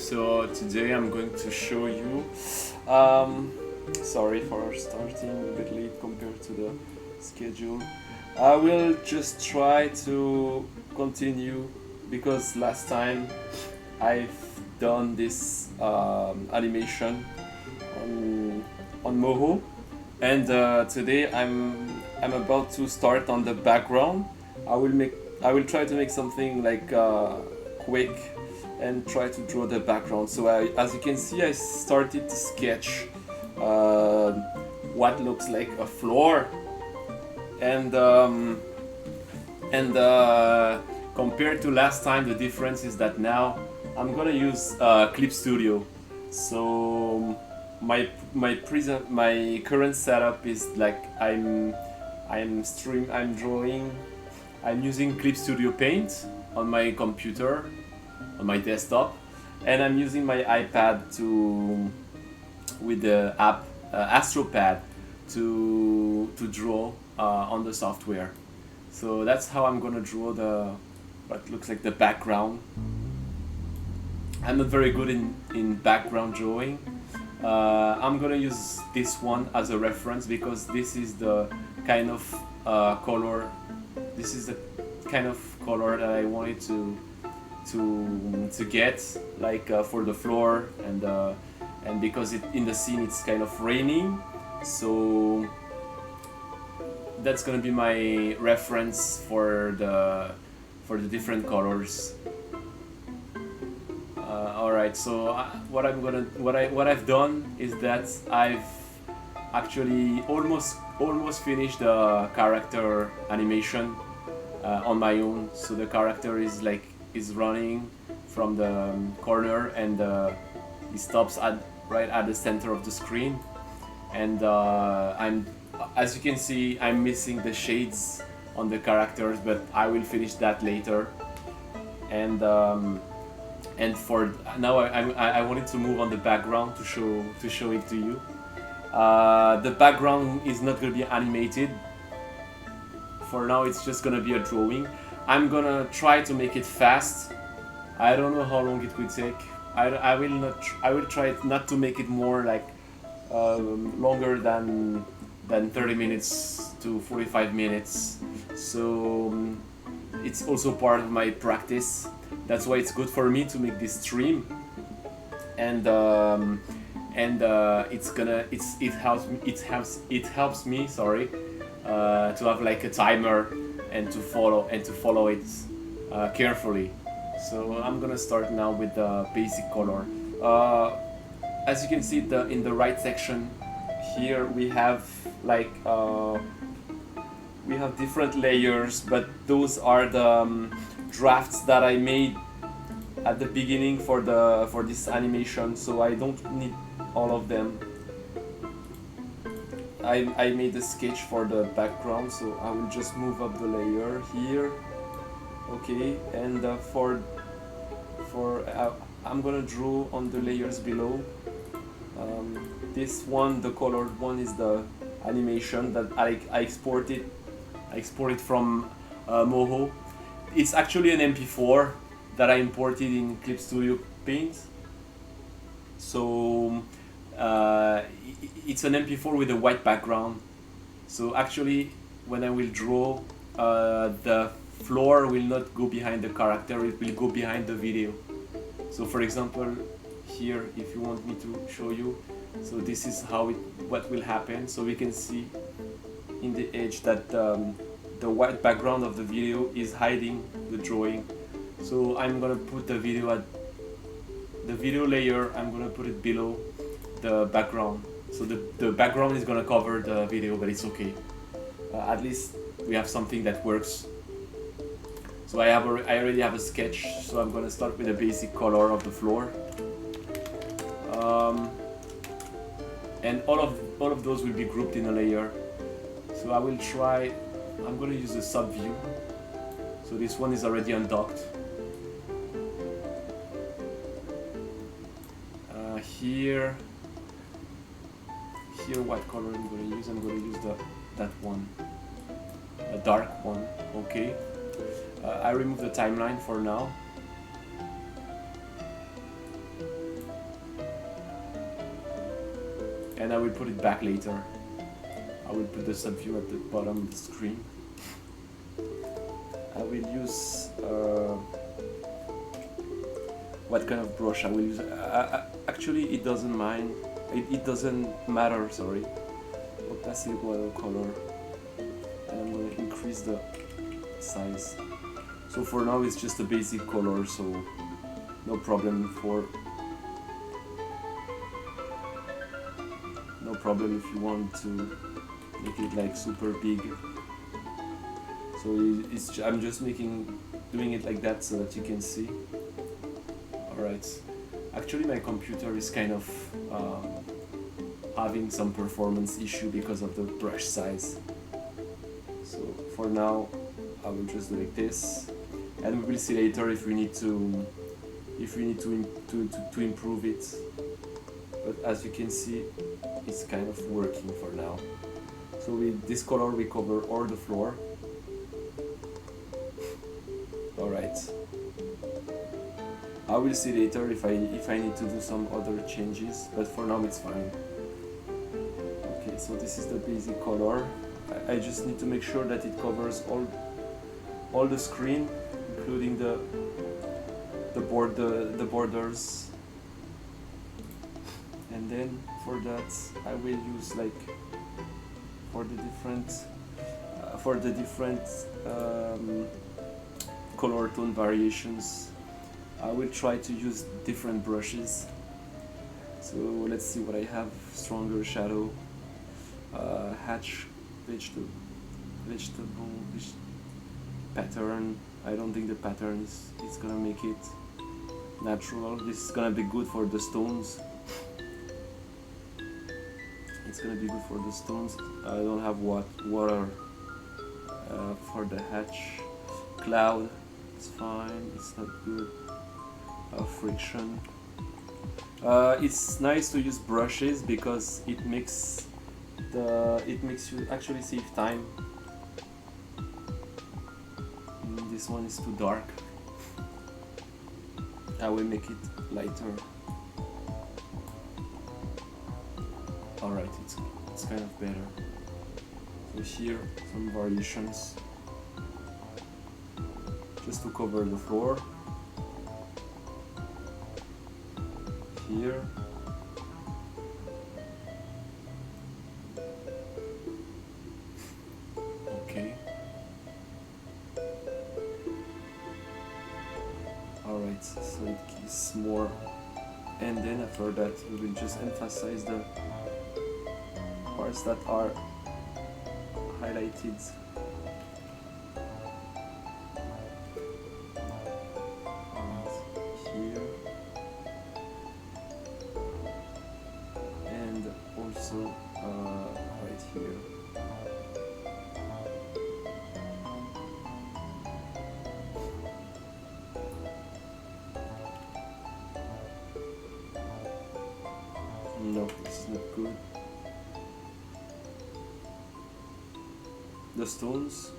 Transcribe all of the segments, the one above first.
So today I'm going to show you, sorry for starting a bit late compared to the schedule. I will just try to continue because last time I've done this animation on Moho, and today I'm about to start on the background. I will try to make something like quick and try to draw the background. So as you can see, I started to sketch what looks like a floor, and compared to last time, the difference is that now I'm gonna use Clip Studio. So my current setup is like I'm using Clip Studio Paint on my computer, on my desktop, and I'm using my iPad with the app AstroPad to draw on the software. So that's how I'm gonna draw what looks like the background. I'm not very good in background drawing. I'm gonna use this one as a reference because this is the kind of color. This is the kind of color that I wanted to get, like for the floor, and because in the scene it's kind of raining, so that's gonna be my reference for the different colors. All right, so what I've done is that I've actually almost finished the character animation on my own. So the character is running from the corner, and he stops right at the center of the screen, and as you can see, I'm missing the shades on the characters, but I will finish that later. And for now, I wanted to move on the background to show it to you. The background is not going to be animated. For now, it's just going to be a drawing. I'm gonna try to make it fast. I don't know how long it will take. I will try not to make it more like longer than 30 minutes to 45 minutes. So it's also part of my practice. That's why it's good for me to make this stream, and it helps me, sorry, to have like a timer and to follow it carefully. So I'm gonna start now with the basic color. As you can see, in the right section here we have like we have different layers, but those are the drafts that I made at the beginning for this animation, so I don't need all of them. I made a sketch for the background, so I will just move up the layer here. Okay, and I'm gonna draw on the layers below. This one, the colored one, is the animation that I exported from Moho. It's actually an MP4 that I imported in Clip Studio Paint. So it's an MP4 with a white background. So actually, when I will draw, the floor will not go behind the character, it will go behind the video. So for example, here, if you want me to show you, so this is what will happen. So we can see in the edge that the white background of the video is hiding the drawing. So I'm gonna put the video layer, I'm gonna put it below the background. So the background is gonna cover the video, but it's okay. At least we have something that works. So I already have a sketch, so I'm gonna start with the basic color of the floor. And all of those will be grouped in a layer. So I'm gonna use a sub view. So this one is already undocked. Here, what color I'm gonna use? I'm gonna use that one, a dark one. Okay. I remove the timeline for now. and I will put it back later. I will put the subview at the bottom of the screen. I will use what kind of brush I will use. Actually, it doesn't mind. It doesn't matter. Sorry. Opaque watercolor, and I'm going to increase the size. So for now, it's just a basic color, so no problem if you want to make it like super big. So I'm just doing it like that so that you can see. Alright. Actually, my computer is kind of having some performance issue because of the brush size. So for now, I will just do like this, and we will see later if we need to improve it. But as you can see, it's kind of working for now. So with this color, we cover all the floor. Alright. I will see later if I need to do some other changes, but for now it's fine. Okay, so this is the basic color. I just need to make sure that it covers all the screen, including the borders. And then for that, I will use like for the different color tone variations, I will try to use different brushes. So let's see what I have. Stronger shadow, hatch, vegetable pattern. I don't think the pattern is gonna make it natural. This is gonna be good for the stones. It's gonna be good for the stones. I don't have water for the hatch. Cloud, it's fine. It's not good. Friction. It's nice to use brushes because it makes you actually save time. This one is too dark. I will make it lighter. Alright, it's kind of better. So here, some variations. Just to cover the floor. Here. Okay. Alright, so it gives more. And then after that, we will just emphasize the parts that are highlighted. Here. And also right here. No, this is not good. The stones.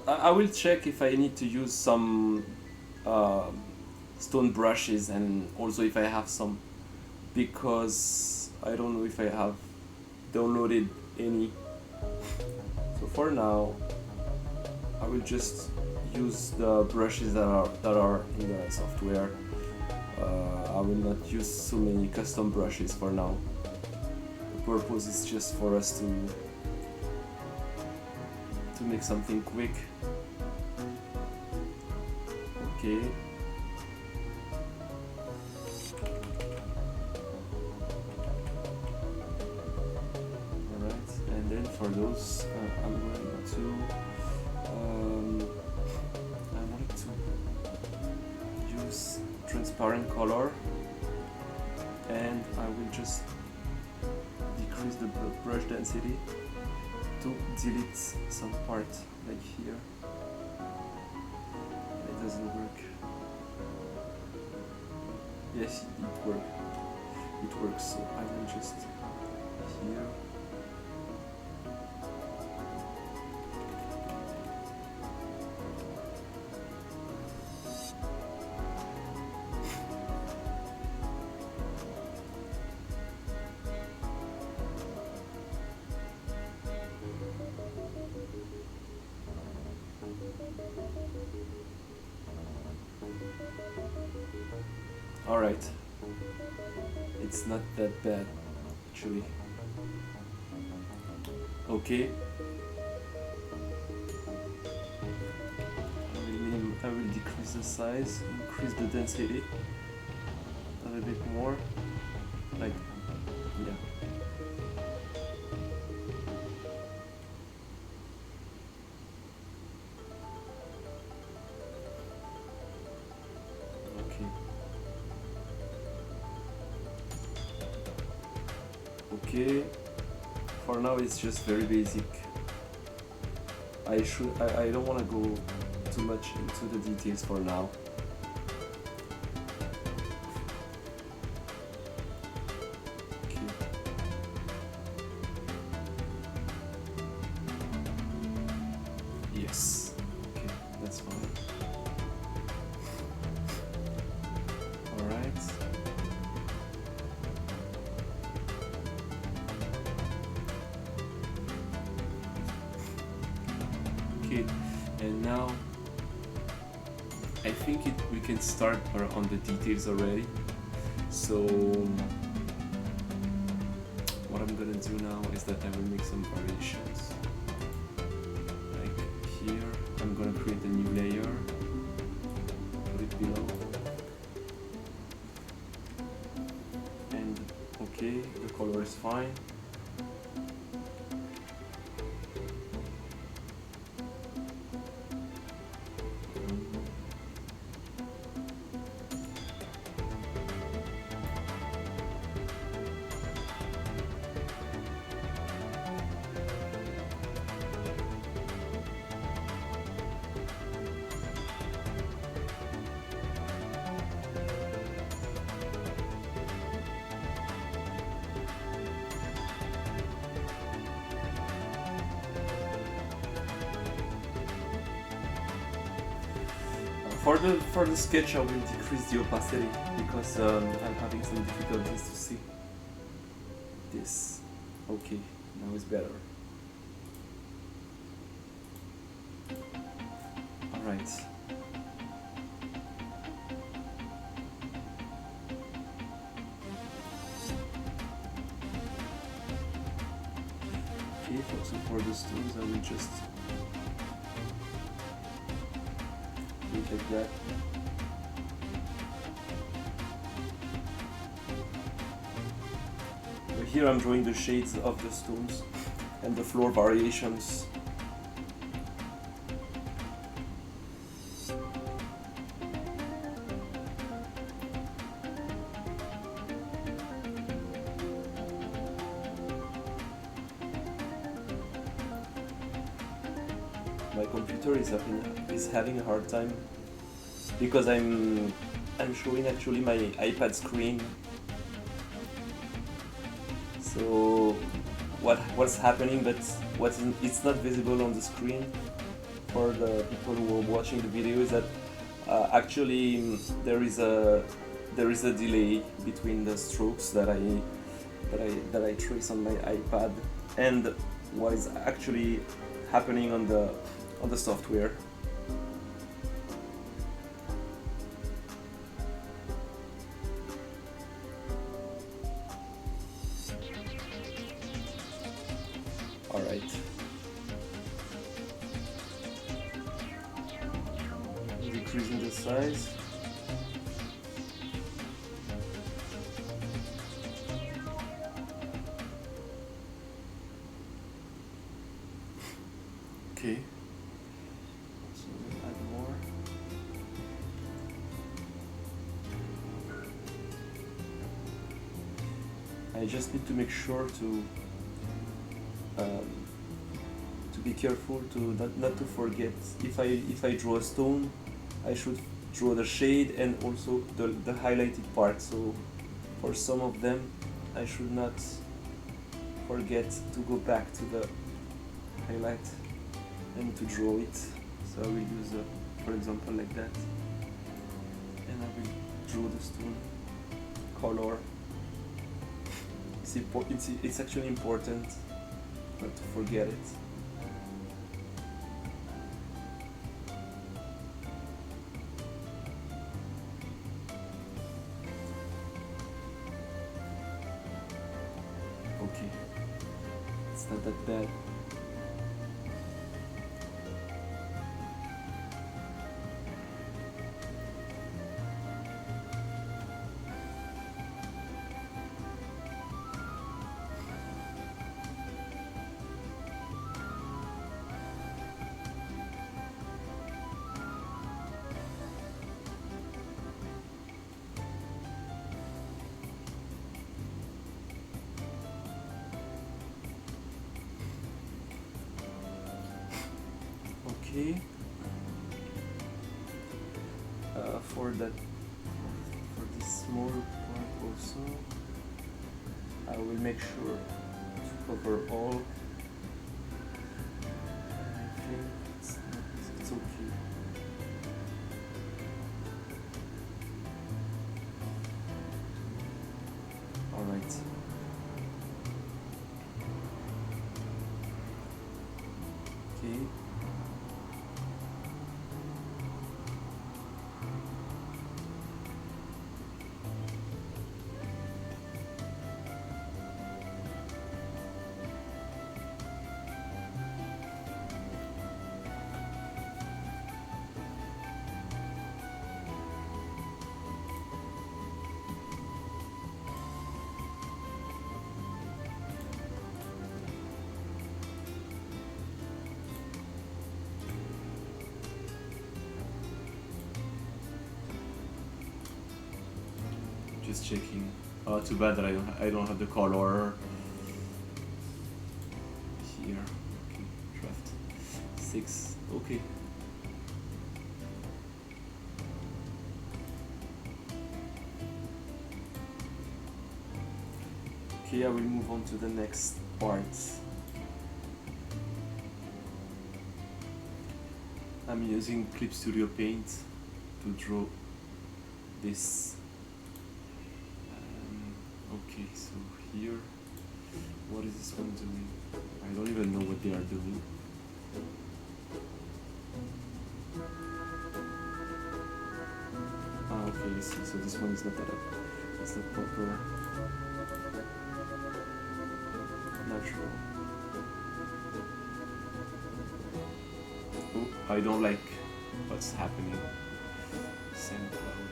I will check if I need to use some stone brushes, and also if I have some, because I don't know if I have downloaded any. So for now, I will just use the brushes that are in the software. I will not use so many custom brushes for now. The purpose is just for us to make something quick. Okay. Alright, and then for those, I'm going to I wanted to use transparent color, and I will just decrease the brush density to delete some part, like here. It doesn't work. Yes, it works. It works, so I will just here. Alright. It's not that bad, actually. Okay. I will decrease the size, increase the density a little bit more. Like, yeah. Okay, for now it's just very basic. I don't want to go too much into the details for now. Okay. Yes. Okay, that's fine. All right. Okay, and now I think we can start on the details already. So what I'm gonna do now is that I will make some variations. Like here, I'm gonna create a new layer, put it below, and okay, the color is fine. For the sketch, I will decrease the opacity because I'm having some difficulties to see this. Okay, now it's better. All right. Okay, so for the stones, I will just like that. Here I'm drawing the shades of the stones and the floor variations. My computer is having a hard time because I'm showing actually my iPad screen. So what's happening, but it's not visible on the screen for the people who are watching the video is that actually there is a delay between the strokes that I trace on my iPad and what is actually happening on the software. All right. Decreasing the size. Okay. So we'll add more. I just need to make sure to be careful to not to forget. If I draw a stone, I should draw the shade and also the highlighted part. So for some of them, I should not forget to go back to the highlight and to draw it. So I will use, for example, like that, and I will draw the stone color. It's actually important not to forget it. It's not that bad. Okay. For that, for this small part also, I will make sure to cover all. I think it's okay. All right. Okay. Just checking. Oh, too bad that I don't have the color here. Okay, draft 6. Okay. Okay, I will move on to the next part. I'm using Clip Studio Paint to draw this. Okay, so here, what is this one doing? I don't even know what they are doing. Ah, okay, I see. So this one is not that it's not proper natural. Oh, I don't like what's happening. Sand cloud.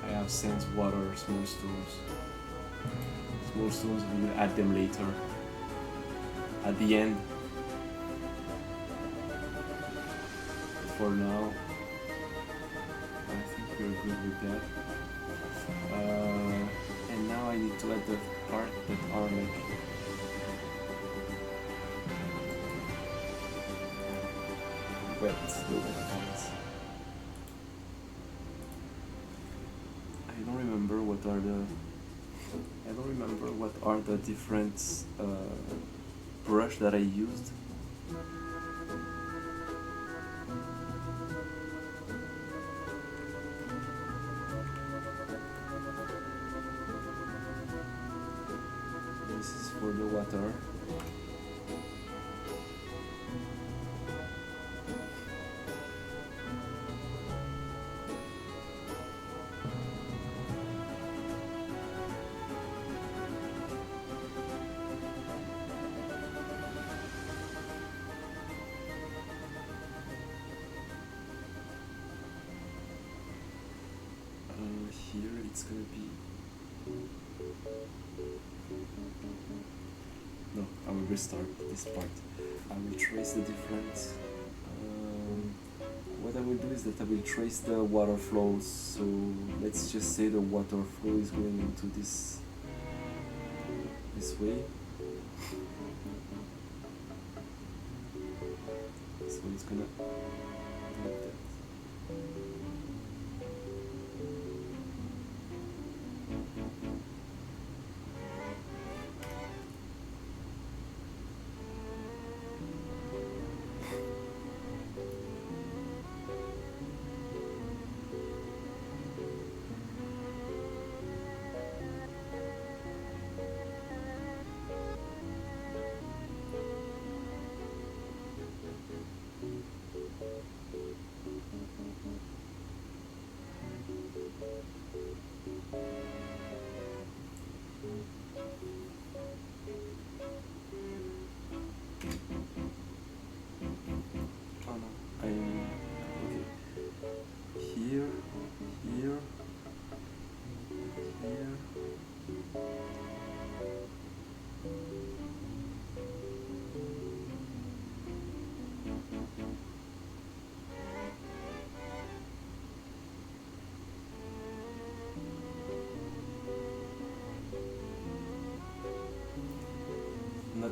I have sand, water, small stones. Small stones, we will add them later. At the end. For now, I think we're good with that. And now I need to add the part that are like wet, the wet parts. I don't remember what are the different brush that I used. This is for the water. Here it's gonna be no, I will restart this part. I will trace the different what I will do is that I will trace the water flows. So let's just say the water flow is going into this way. So it's gonna do like that.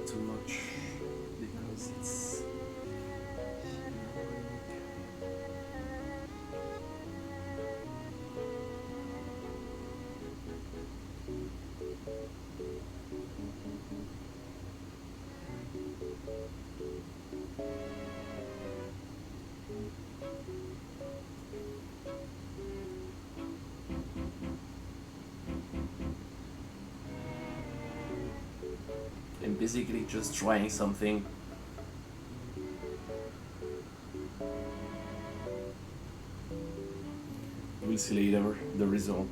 not too much because it's I'm basically just trying something. We'll see later the result.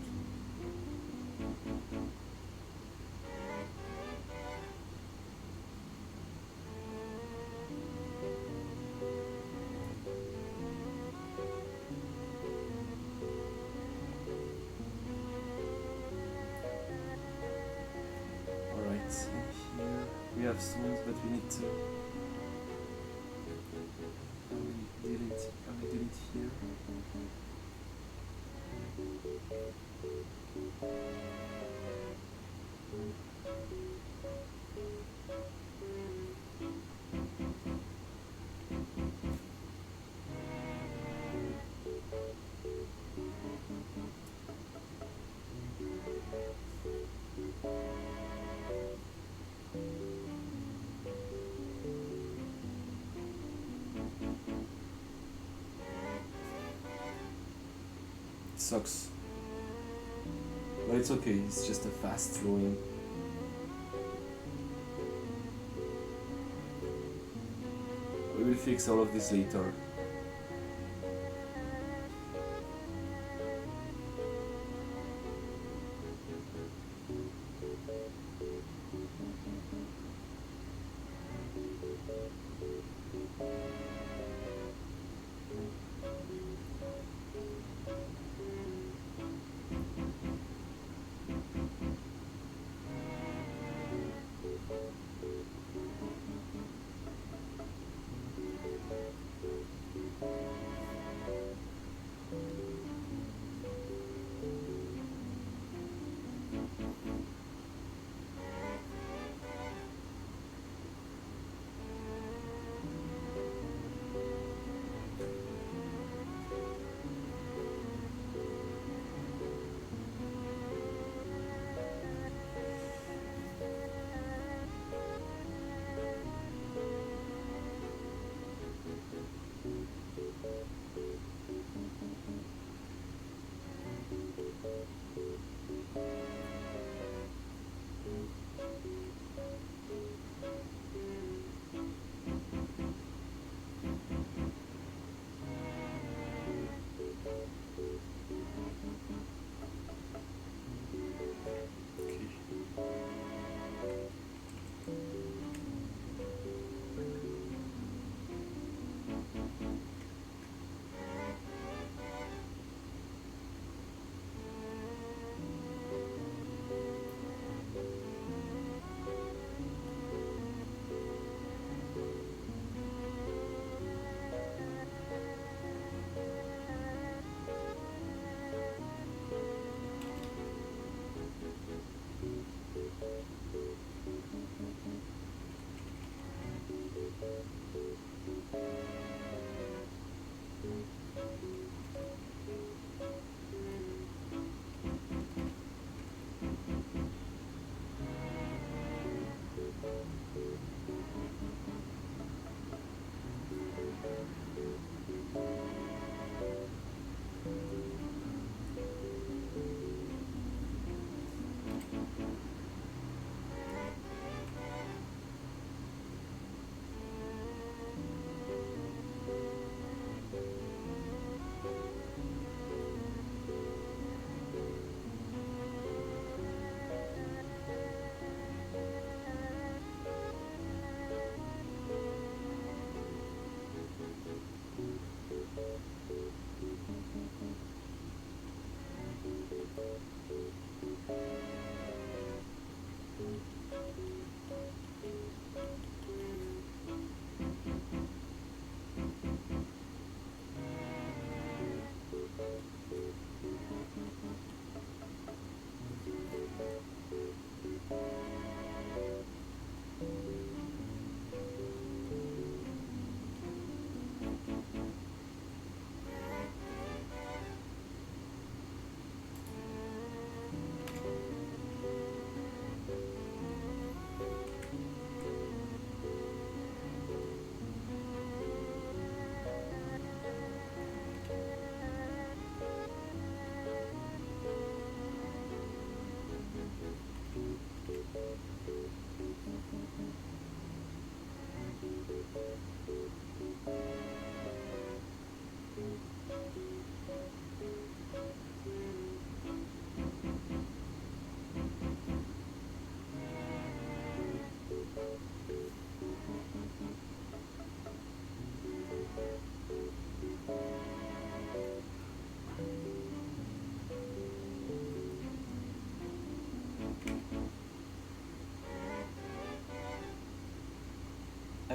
Alright, so here we have stones, but we need to how we delete here. It sucks. But it's okay, it's just a fast drawing. We will fix all of this later.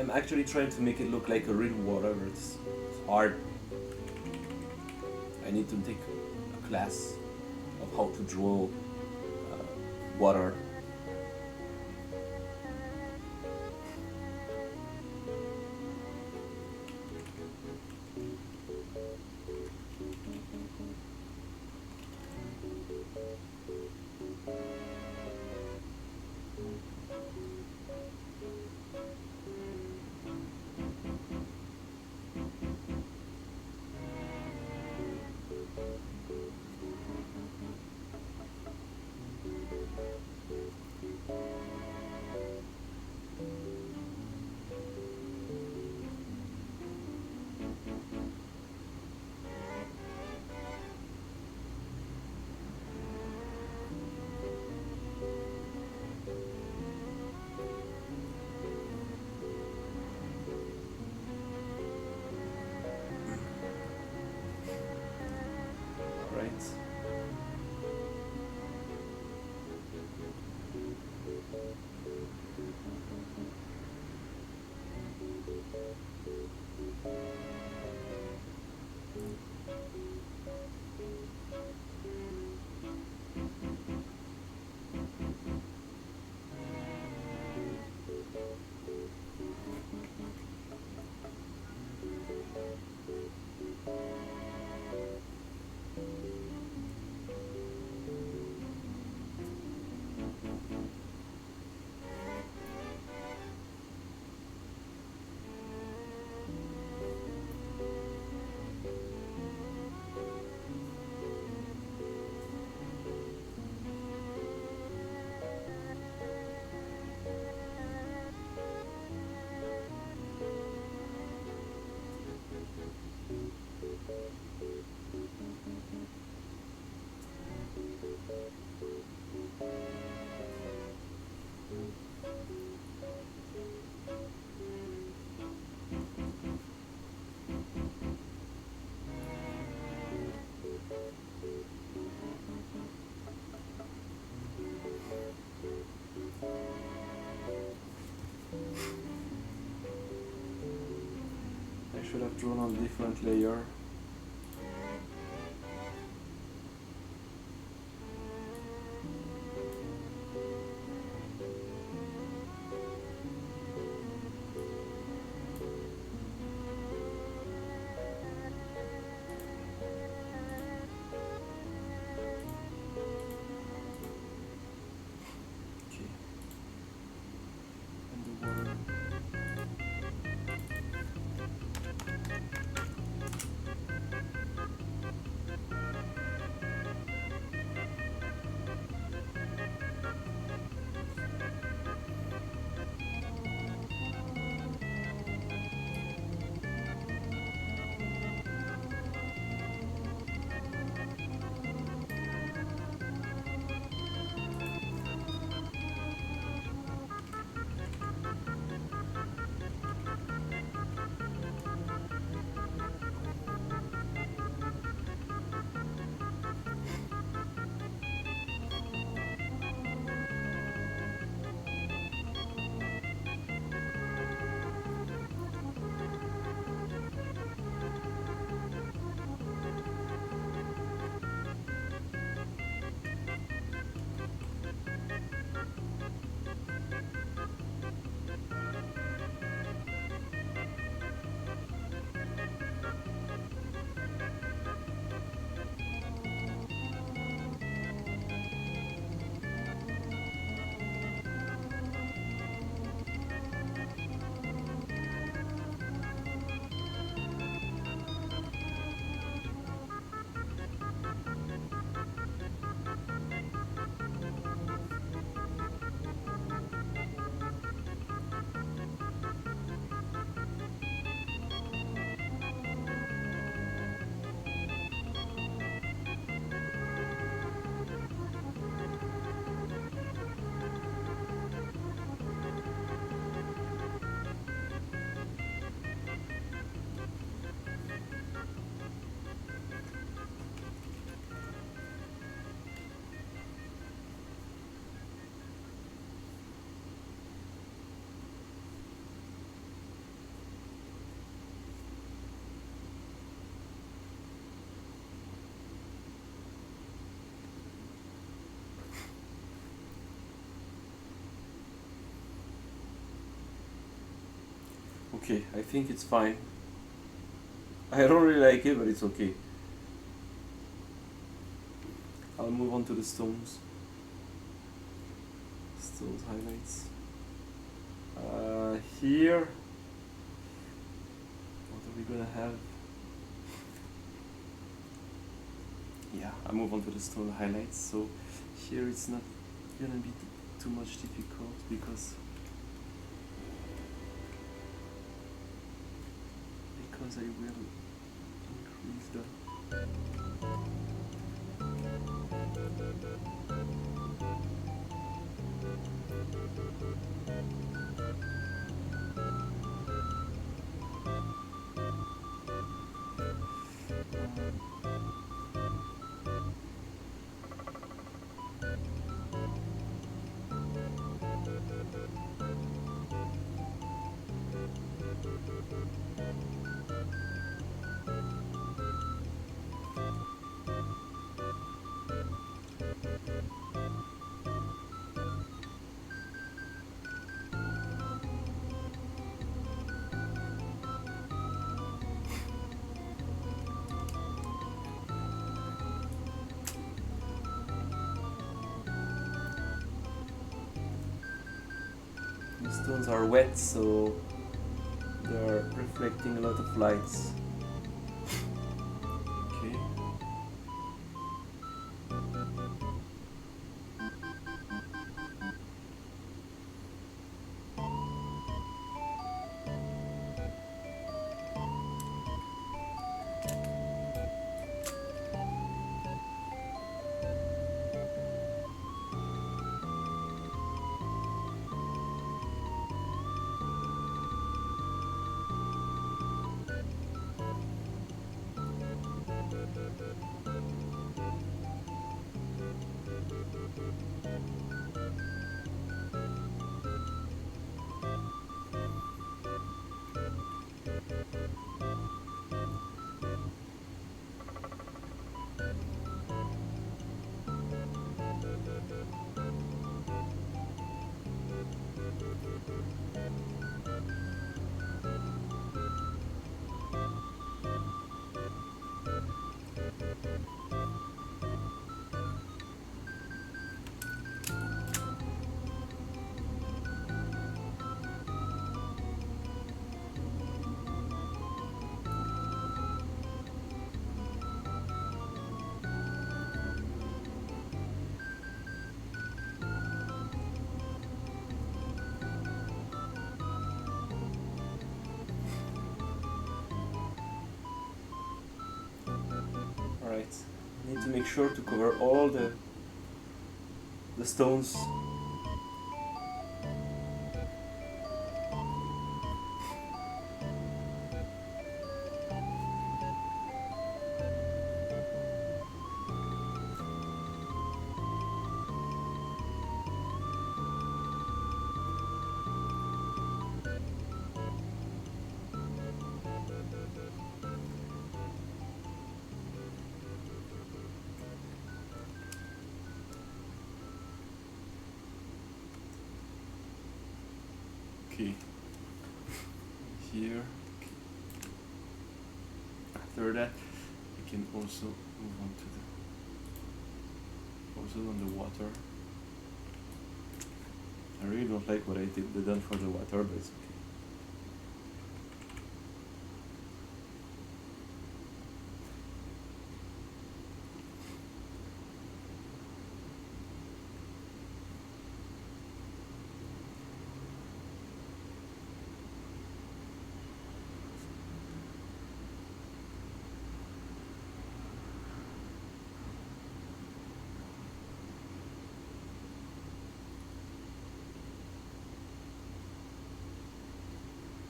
I'm actually trying to make it look like a real water, but it's hard. I need to take a class of how to draw water. Right. I should have drawn on different layer. Okay. And the water. Okay, I think it's fine. I don't really like it, but it's okay. I'll move on to the stones. Stones highlights. Here, what are we gonna have? Yeah, I'll move on to the stone highlights. So here it's not gonna be too much difficult because I will increase the stones are wet, so they're reflecting a lot of lights. Okay. Alright. Need to make sure to cover all the stones. Okay. Here. After that, we can also move on to on the water. I really don't like what I did done for the water, but it's okay.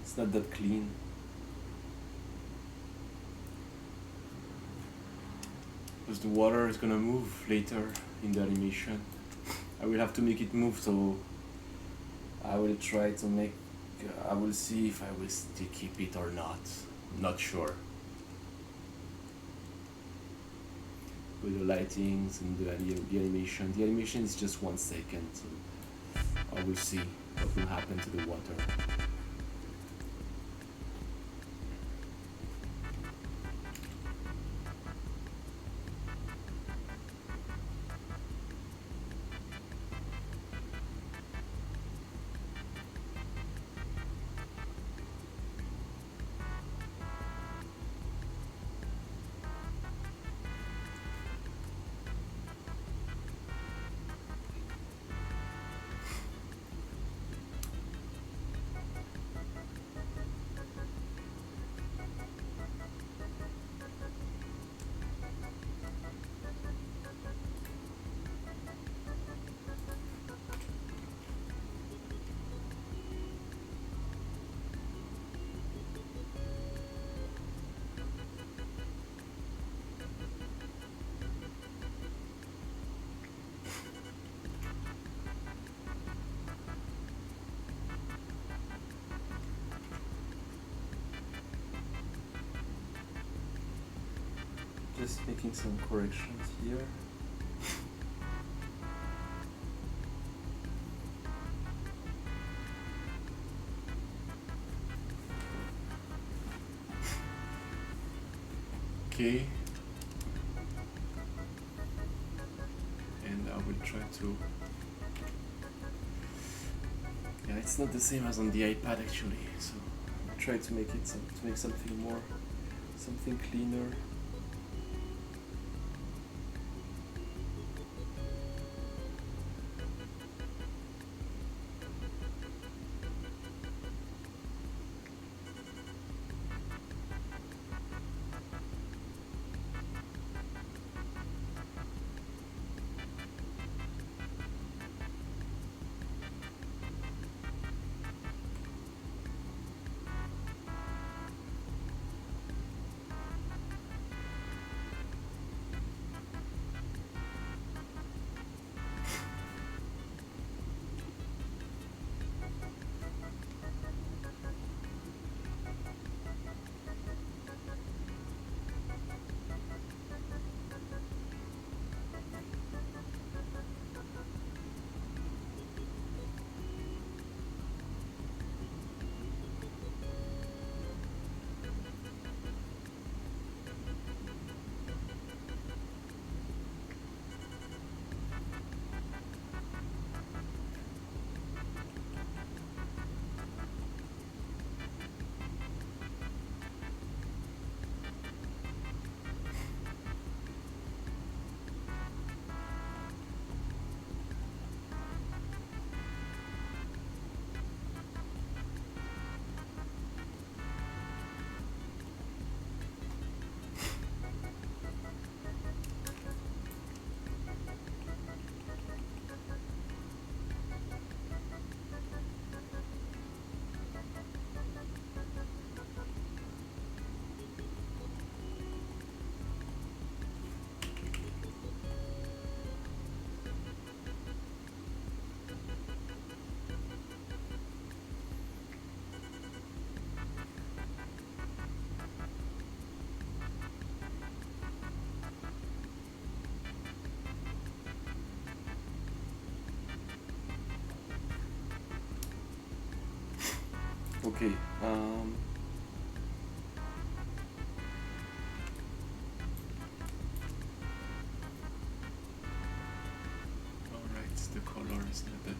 It's not that clean. Because the water is gonna move later in the animation. I will have to make it move, so I will try to make. I will see if I will still keep it or not. Not sure. With the lightings and the animation. The animation is just 1 second, so I will see what will happen to the water. just making some corrections here. Okay. And I will try to... Yeah, it's not the same as on the iPad actually, so I'll try to make it to make something cleaner. Okay. Alright, the color is not that.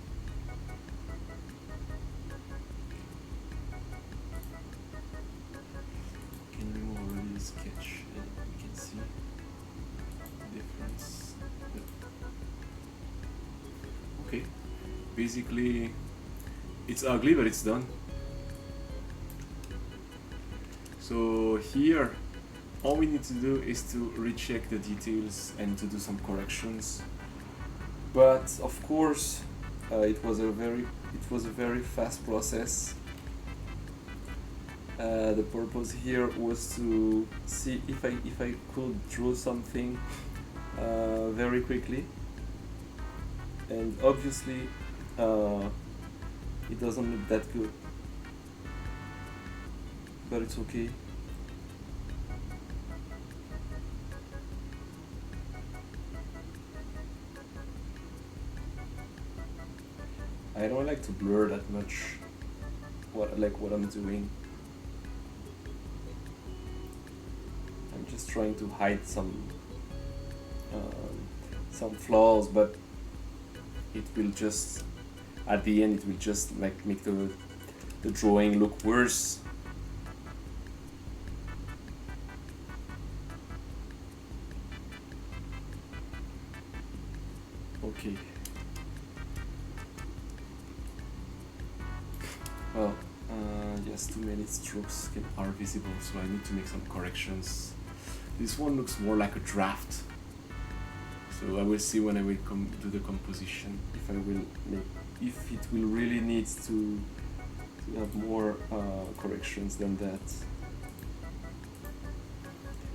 Can remove already the sketch and we can see the difference. Yep. Okay. Basically, it's ugly, but it's done. So here, all we need to do is to recheck the details and to do some corrections. But of course, it was a very fast process. The purpose here was to see if I could draw something very quickly, and obviously it doesn't look that good, but it's okay. I don't like to blur that much what I'm doing. I'm just trying to hide some flaws, but it will just, at the end, it will just like make the drawing look worse. Okay. Well, yes, too many strokes are visible, so I need to make some corrections. This one looks more like a draft, so I will see when I will do the composition if it will really need to have more corrections than that,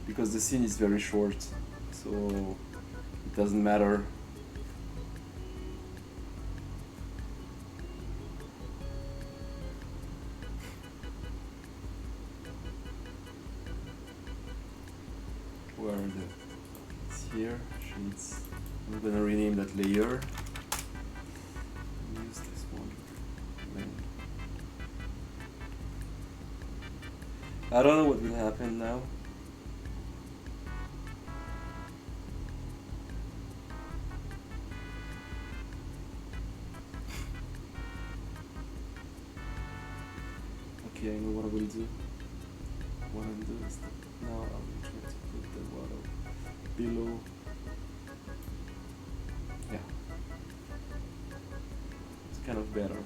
because the scene is very short, so it doesn't matter. Where are the here, shades. I'm gonna rename that layer. Use this one. I don't know what will happen now. Okay, I know what I will do. What I'll do is that now I will try to put the water below. Yeah, it's kind of better.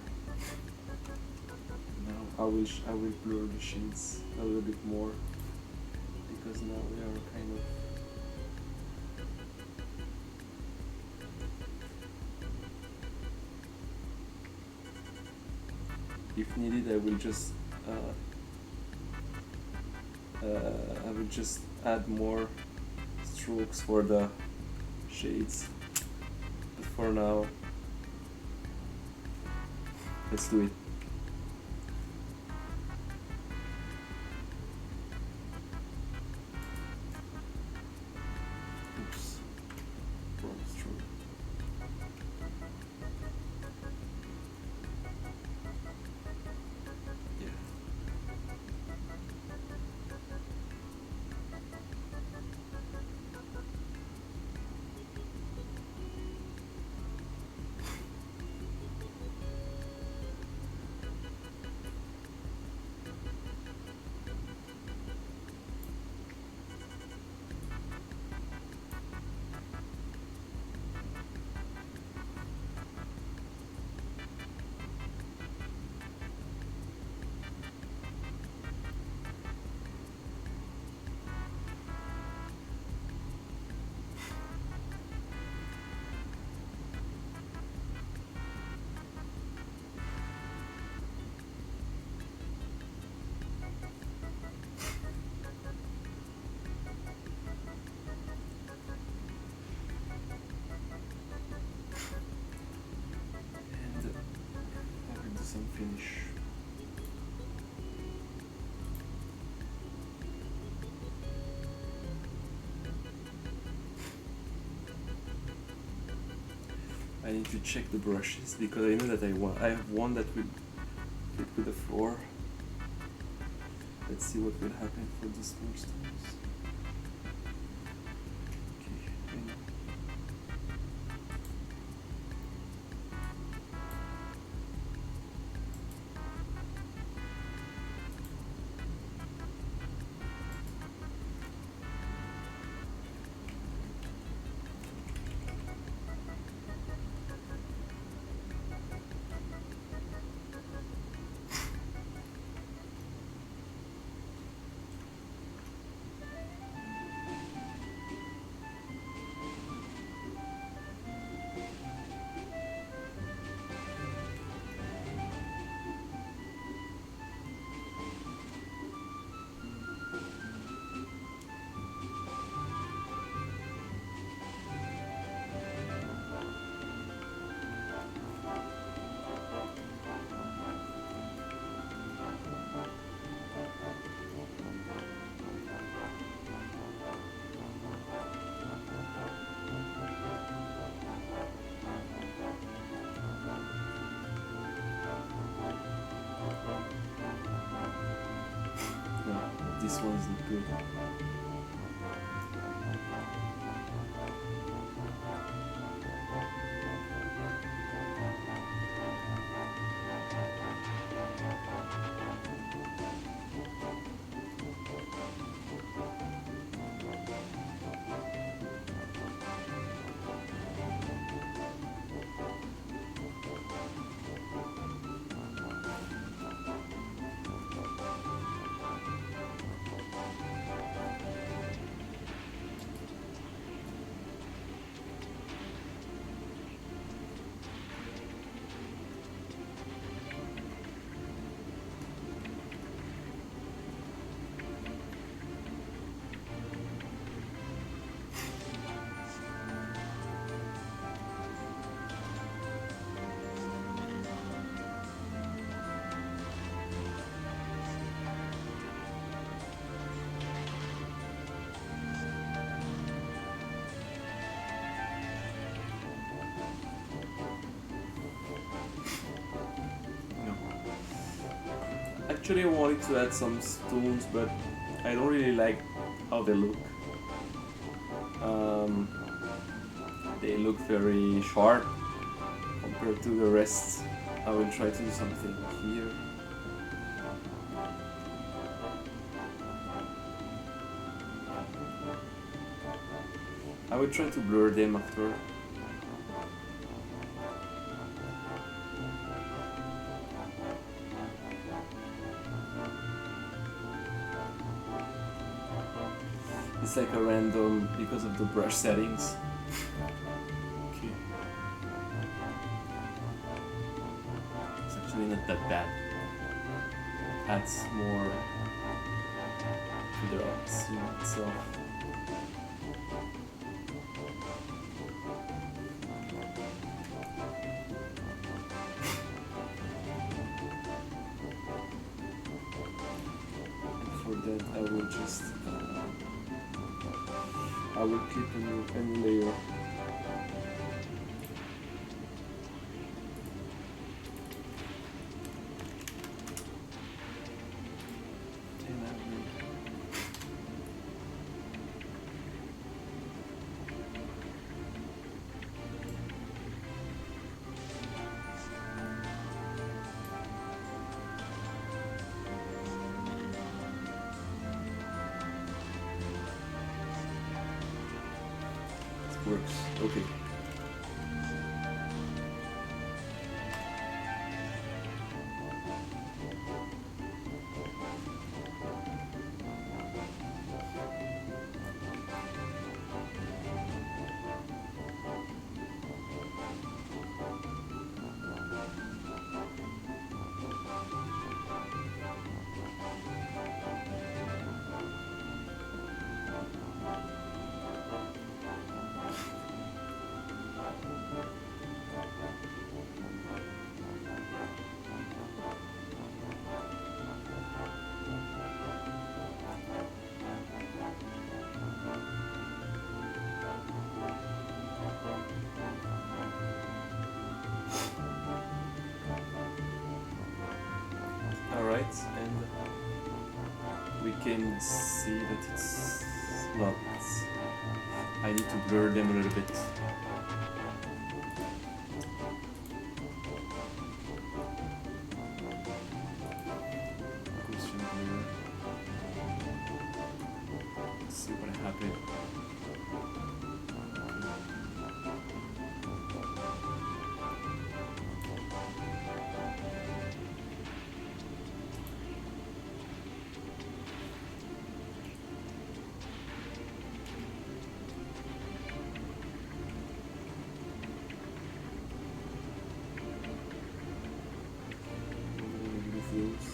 Now I will blur the shades a little bit more because now we are kind of. If needed, I will just add more strokes for the shades. But for now, let's do it. Oops, wrong stroke. Some finish. I need to check the brushes because I know that I have one that will fit with the floor. Let's see what will happen for the small stones. This one isn't good. Actually, I wanted to add some stones, but I don't really like how they look. Um, they look very sharp compared to the rest. I will try to do something here. I will try to blur them after. It's like a random because of the brush settings. Okay. It's actually not that bad. Adds more to the scene itself. And for that I will just I will clip a new layer. And I will works. Okay. Alright, and we can see that it's not. I need to blur them a little bit. Gaussian blur. Let's see what happened. Those.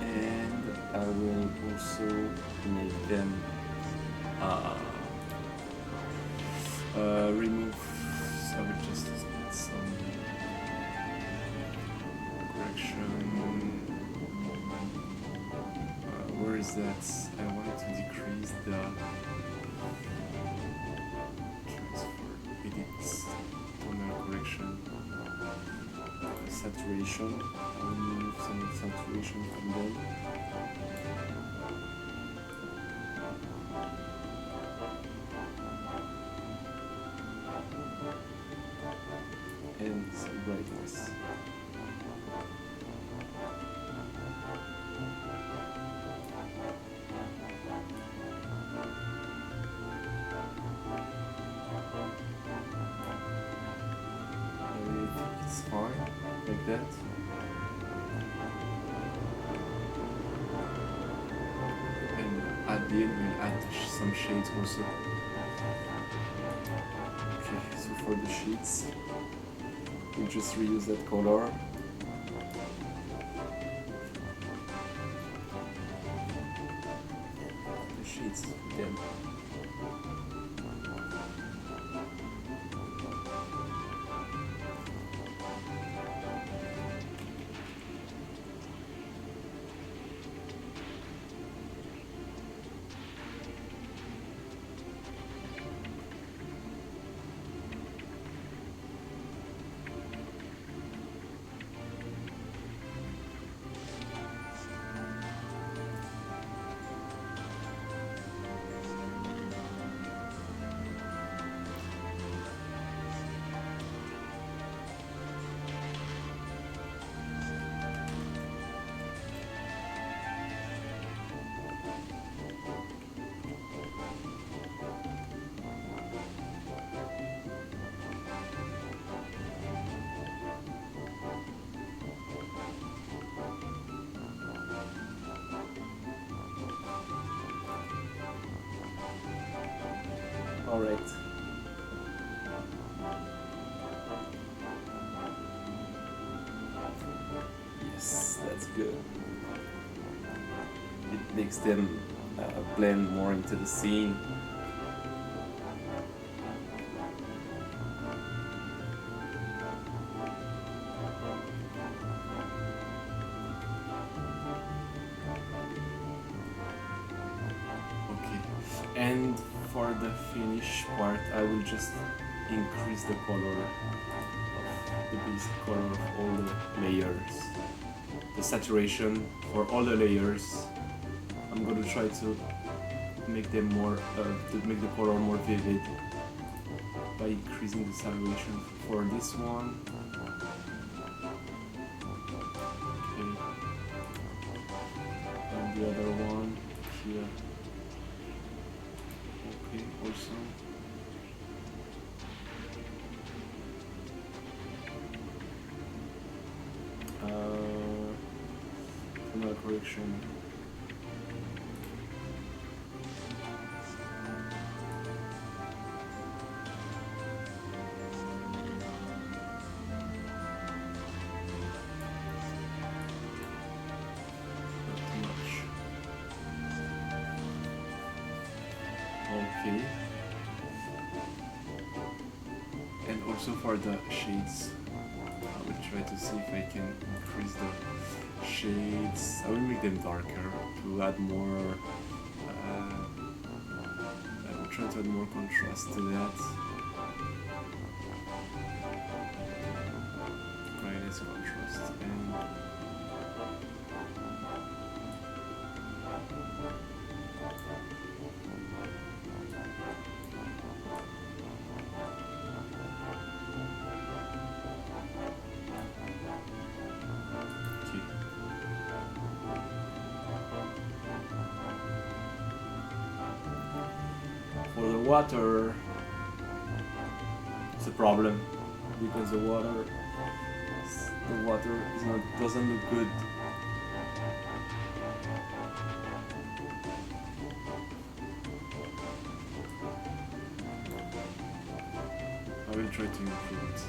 And I will also make them remove. I will just add some correction. Where is that? I wanted to decrease the transfer edits. Correction, saturation. I will remove some saturation from them. And some brightness. It's fine, like that. And at the end we'll add some shades also. Okay, so for the sheets, we'll just reuse that color. The sheets again. Alright. Yes, that's good. It makes them blend more into the scene. And for the finish part, I will just increase the color of the basic color of all the layers. The saturation for all the layers. I'm going to try to make them more, to make the color more vivid by increasing the saturation for this one. Okay. And the other one here. Okay, also. Another correction. Not too much. Okay. And also for the shades, I will try to see if I can increase the shades. I will make them darker to add more. I will try to add more contrast to that. Brightness contrast and. For the water, it's a problem because the water is not, doesn't look good. I will try to improve it.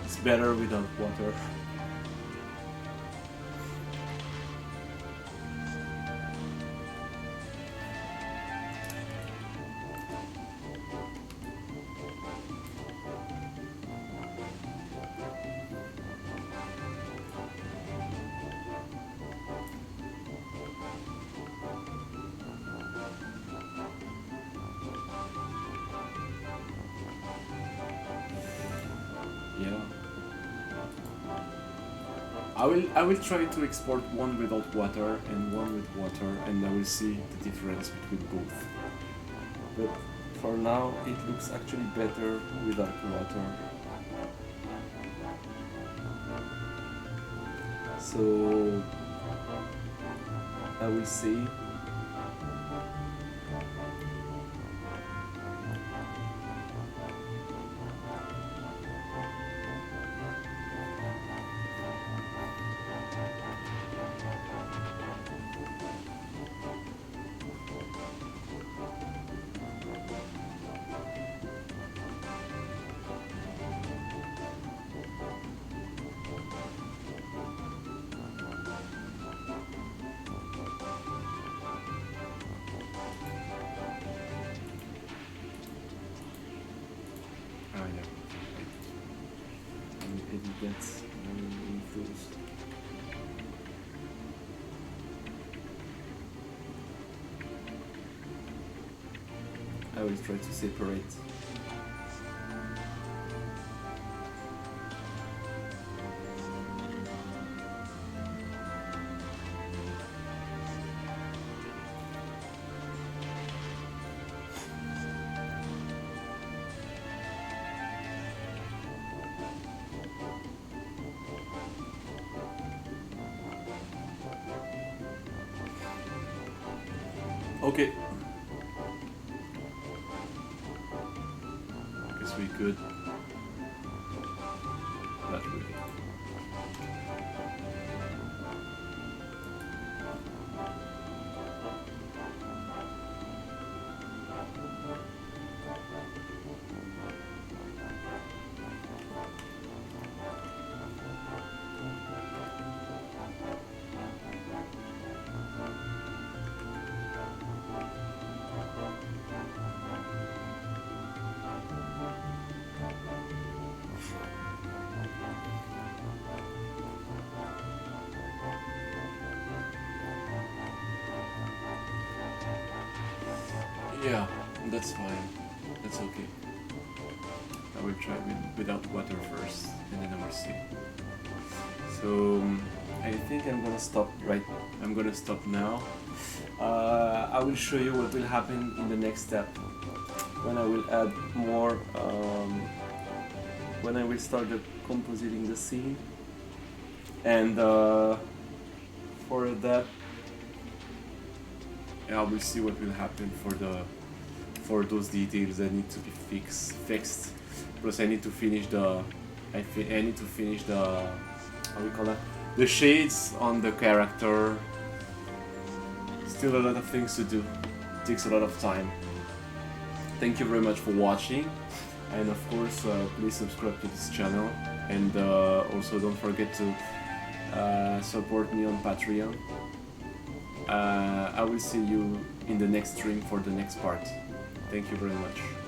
It's better without water. Yeah. I will try to export one without water and one with water, and I will see the difference between both. But for now, it looks actually better without water. So I will see. That's infused. I will try to separate. Okay. Guess we could. Not really. Yeah, that's fine. That's okay. I will try without water first, and then I will see. So I think I'm gonna stop right. I'm gonna stop now. I will show you what will happen in the next step when I will add more. When I will start compositing the scene, and for that, I will see what will happen for those details that need to be fixed. Plus, I need to finish I need to finish the how we call that, the shades on the character. Still a lot of things to do. It takes a lot of time. Thank you very much for watching, and of course, please subscribe to this channel, and also don't forget to support me on Patreon. I will see you in the next stream for the next part. Thank you very much.